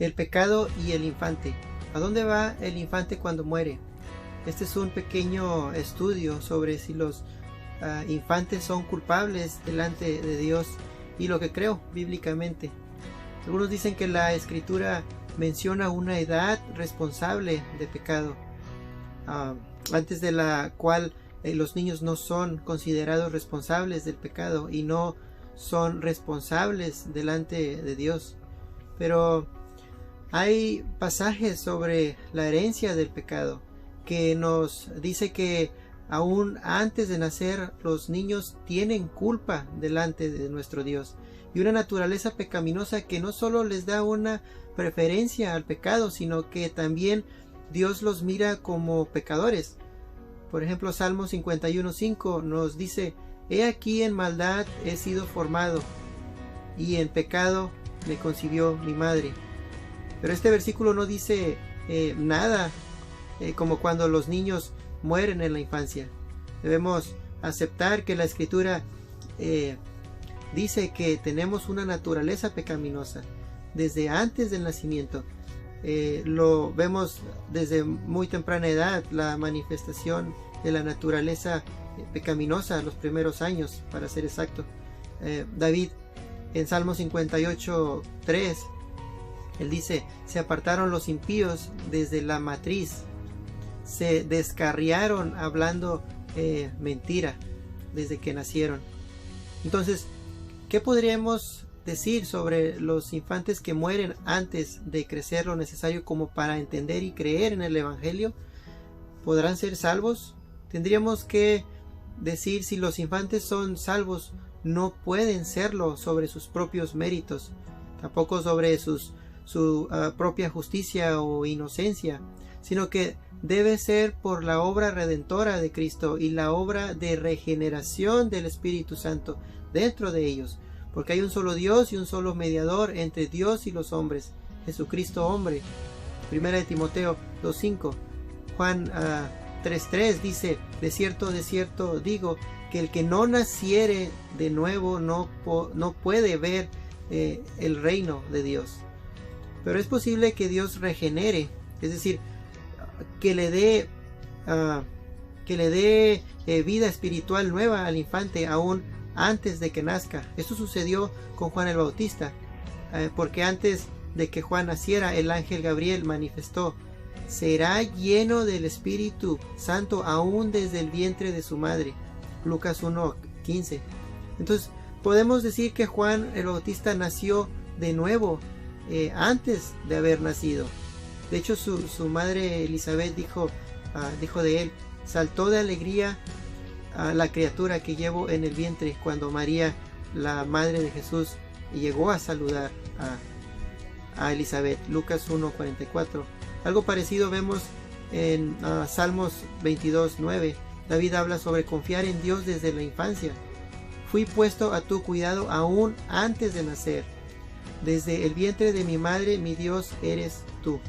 El pecado y el infante. ¿A dónde va el infante cuando muere? Este es un pequeño estudio sobre si los infantes son culpables delante de Dios y lo que creo bíblicamente. Algunos dicen que la escritura menciona una edad responsable de pecado, antes de la cual los niños no son considerados responsables del pecado y no son responsables delante de Dios. Pero hay pasajes sobre la herencia del pecado que nos dice que aún antes de nacer los niños tienen culpa delante de nuestro Dios y una naturaleza pecaminosa que no solo les da una preferencia al pecado, sino que también Dios los mira como pecadores. Por ejemplo, Salmo 51:5 nos dice: He aquí en maldad he sido formado, y en pecado me concibió mi madre. Pero este versículo no dice nada como cuando los niños mueren en la infancia. Debemos aceptar que la escritura dice que tenemos una naturaleza pecaminosa desde antes del nacimiento. Lo vemos desde muy temprana edad, la manifestación de la naturaleza pecaminosa, los primeros años, para ser exacto. David en Salmo 58:3, él dice: se apartaron los impíos desde la matriz, se descarriaron hablando mentira desde que nacieron. Entonces, ¿qué podríamos decir sobre los infantes que mueren antes de crecer lo necesario como para entender y creer en el Evangelio? ¿Podrán ser salvos? Tendríamos que decir si los infantes son salvos. No pueden serlo sobre sus propios méritos, tampoco sobre su propia justicia o inocencia, sino que debe ser por la obra redentora de Cristo y la obra de regeneración del Espíritu Santo dentro de ellos, porque hay un solo Dios y un solo mediador entre Dios y los hombres, Jesucristo hombre. Primera de Timoteo 2:5. Juan 3:3 dice: de cierto digo, que el que no naciere de nuevo no puede ver el reino de Dios. Pero es posible que Dios regenere, es decir, que le dé vida espiritual nueva al infante aún antes de que nazca. Esto sucedió con Juan el Bautista, porque antes de que Juan naciera, el ángel Gabriel manifestó: será lleno del Espíritu Santo aún desde el vientre de su madre. Lucas 1:15. Entonces podemos decir que Juan el Bautista nació de nuevo antes de haber nacido. De hecho, su madre Elizabeth dijo de él: saltó de alegría a la criatura que llevo en el vientre, cuando María, la madre de Jesús, llegó a saludar a Elizabeth. Lucas 1:44. Algo parecido vemos en Salmos 22:9. David habla sobre confiar en Dios desde la infancia. Fui puesto a tu cuidado aún antes de nacer. Desde el vientre de mi madre, mi Dios eres tú.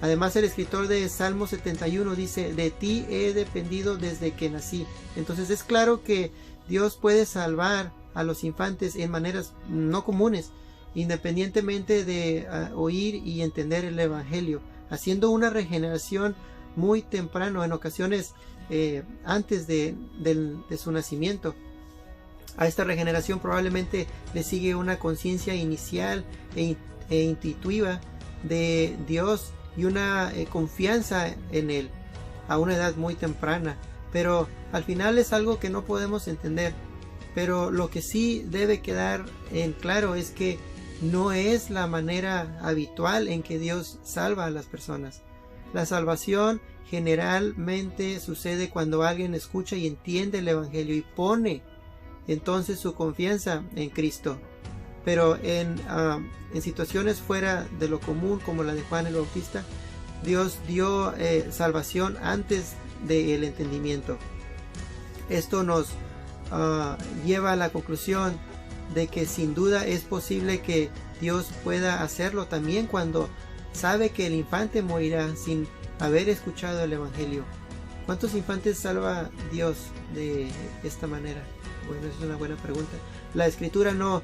Además, el escritor de Salmo 71 dice: de ti he dependido desde que nací. Entonces es claro que Dios puede salvar a los infantes en maneras no comunes, independientemente de oír y entender el Evangelio, haciendo una regeneración muy temprano, en ocasiones antes de su nacimiento. A esta regeneración probablemente le sigue una conciencia inicial e intuitiva de Dios y una confianza en Él a una edad muy temprana, pero al final es algo que no podemos entender. Pero lo que sí debe quedar en claro es que no es la manera habitual en que Dios salva a las personas. La salvación generalmente sucede cuando alguien escucha y entiende el Evangelio y pone entonces su confianza en Cristo. Pero en situaciones fuera de lo común, como la de Juan el Bautista, Dios dio salvación antes del entendimiento. Esto nos lleva a la conclusión de que sin duda es posible que Dios pueda hacerlo también cuando sabe que el infante morirá sin haber escuchado el Evangelio. ¿Cuántos infantes salva Dios de esta manera? Bueno, es una buena pregunta. La Escritura no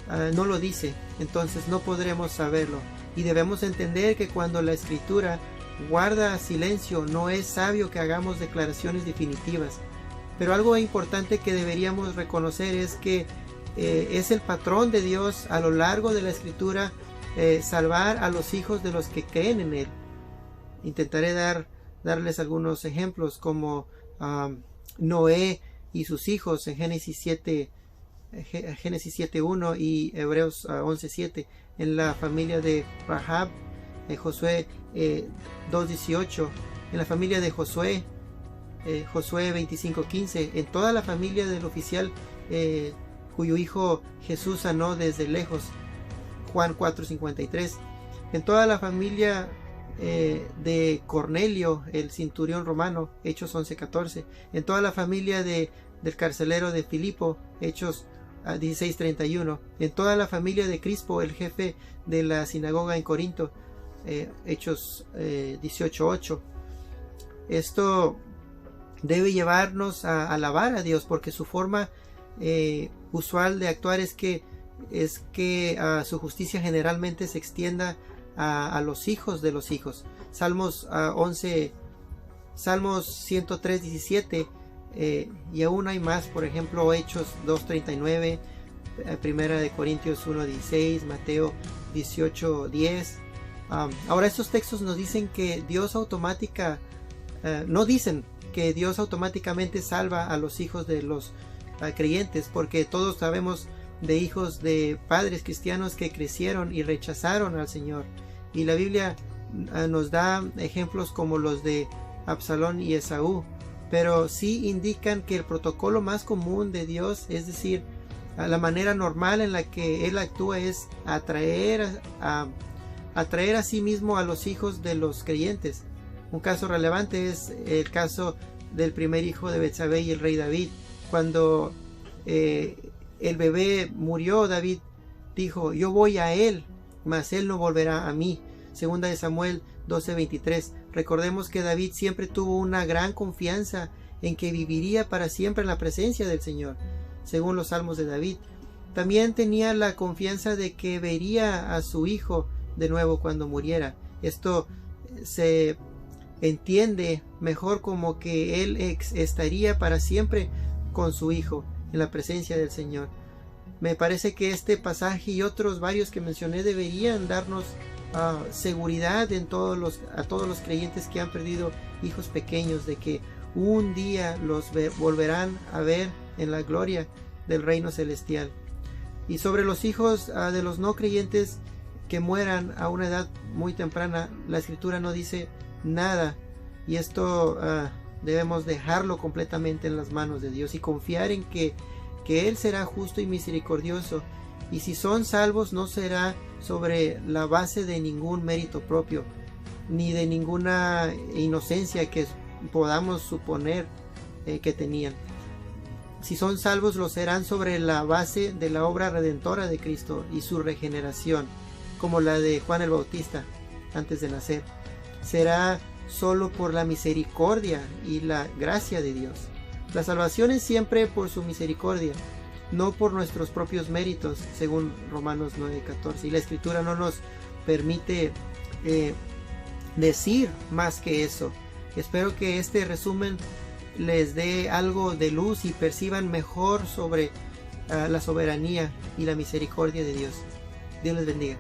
lo dice, entonces no podremos saberlo. y debemos entender que cuando la Escritura guarda silencio, no es sabio que hagamos declaraciones definitivas. Pero algo importante que deberíamos reconocer es que es el patrón de Dios a lo largo de la Escritura salvar a los hijos de los que creen en Él. Intentaré darles algunos ejemplos como Noé y sus hijos en Génesis 7:1 y Hebreos 11:7, en la familia de Rahab, Josué 2:18, en la familia de Josué 25:15, en toda la familia del oficial cuyo hijo Jesús sanó desde lejos, Juan 4:53, en toda la familia de Cornelio, el centurión romano, Hechos 11:14, en toda la familia del carcelero de Filipo, Hechos 16:31, en toda la familia de Crispo, el jefe de la sinagoga en Corinto, Hechos 18:8. Esto debe llevarnos a alabar a Dios, porque su forma usual de actuar es que su justicia generalmente se extienda a los hijos de los hijos. Salmos 103:17, y aún hay más, por ejemplo Hechos 2:39, Primera de Corintios 1:16, Mateo 18:10. Ahora, estos textos nos dicen que Dios no dicen que Dios automáticamente salva a los hijos de los creyentes, porque todos sabemos de hijos de padres cristianos que crecieron y rechazaron al Señor, y la Biblia nos da ejemplos como los de Absalón y Esaú, pero sí indican que el protocolo más común de Dios, es decir, la manera normal en la que Él actúa, es atraer a sí mismo a los hijos de los creyentes. Un caso relevante es el caso del primer hijo de Betsabé y el rey David. Cuando el bebé murió, David dijo: yo voy a él, mas él no volverá a mí. Segunda de Samuel 12:23. Recordemos que David siempre tuvo una gran confianza en que viviría para siempre en la presencia del Señor, según los salmos de David. También tenía la confianza de que vería a su hijo de nuevo cuando muriera. Esto se entiende mejor como que él estaría para siempre con su hijo en la presencia del Señor. Me parece que este pasaje y otros varios que mencioné deberían darnos seguridad a todos los creyentes que han perdido hijos pequeños, de que un día los volverán a ver en la gloria del reino celestial. Y sobre los hijos de los no creyentes que mueran a una edad muy temprana, la Escritura no dice nada, y esto debemos dejarlo completamente en las manos de Dios y confiar en que Él será justo y misericordioso, y si son salvos no será sobre la base de ningún mérito propio ni de ninguna inocencia que podamos suponer que tenían. Si son salvos, lo serán sobre la base de la obra redentora de Cristo y su regeneración, como la de Juan el Bautista antes de nacer. Será solo por la misericordia y la gracia de Dios. La salvación es siempre por su misericordia, no por nuestros propios méritos, según Romanos 9:14. Y la Escritura no nos permite decir más que eso. Espero que este resumen les dé algo de luz y perciban mejor sobre la soberanía y la misericordia de Dios. Dios les bendiga.